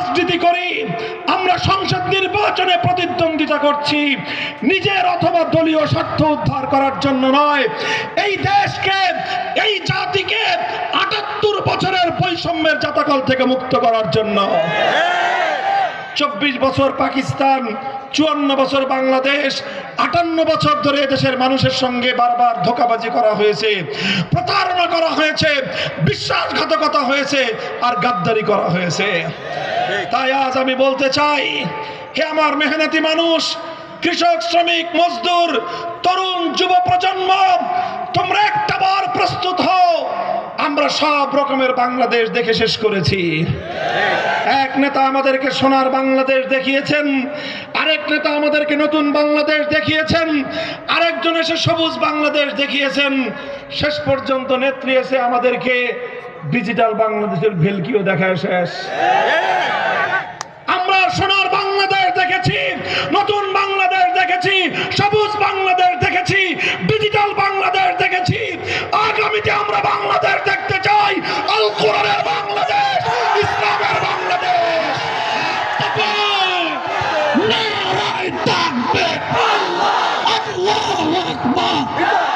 রাজনীতি করি, আমরা সংসদ নির্বাচনে প্রতিদ্বন্দ্বিতা করছি নিজের অথবা দলীয় স্বার্থ উদ্ধার করার জন্য নয়, এই দেশকে, এই জাতিকে ৭৮ বছরের বৈষম্যের জাতাকল থেকে মুক্ত করার জন্য। ২৪ বছর পাকিস্তান, ৫৪ বছর বাংলাদেশ, ৫৮ বছর ধরে দেশের মানুষের সঙ্গে বারবার ধোঁকাবাজি করা হয়েছে, প্রতারণা করা হয়েছে, বিশ্বাসঘাতকতা হয়েছে, আর গাদ্দারি করা হয়েছে। তাই আজ আমি বলতে চাই, হে আমার মেহনতি মানুষ, কৃষক, শ্রমিক, মজদুর, তরুণ, যুব প্রজন্ম, তোমরা একটা বার প্রস্তুত হও। আমরা সব রকমের বাংলাদেশ দেখে শেষ করেছি। এক নেতা আমাদেরকে সোনার বাংলাদেশ দেখিয়েছেন, আরেক নেতা আমাদেরকে নতুন বাংলাদেশ দেখিয়েছেন, আরেকজন এসে সবুজ বাংলাদেশ দেখিয়েছেন, শেষ পর্যন্ত নেত্রী এসে আমাদেরকে ডিজিটাল বাংলাদেশের ভেলকিও দেখায় শেষ। আমরা সোনার বাংলাদেশ দেখেছি, নতুন বাংলাদেশ দেখেছি, সবুজ বাংলাদেশ দেখেছি, ডিজিটাল বাংলাদেশ দেখেছি। আগামীতে আমরা বাংলাদেশ দেখতে চাই আল কোরআনের বাংলাদেশ, ইসলামের বাংলাদেশ। নারায়ে তাকবীর, আল্লাহু আকবার।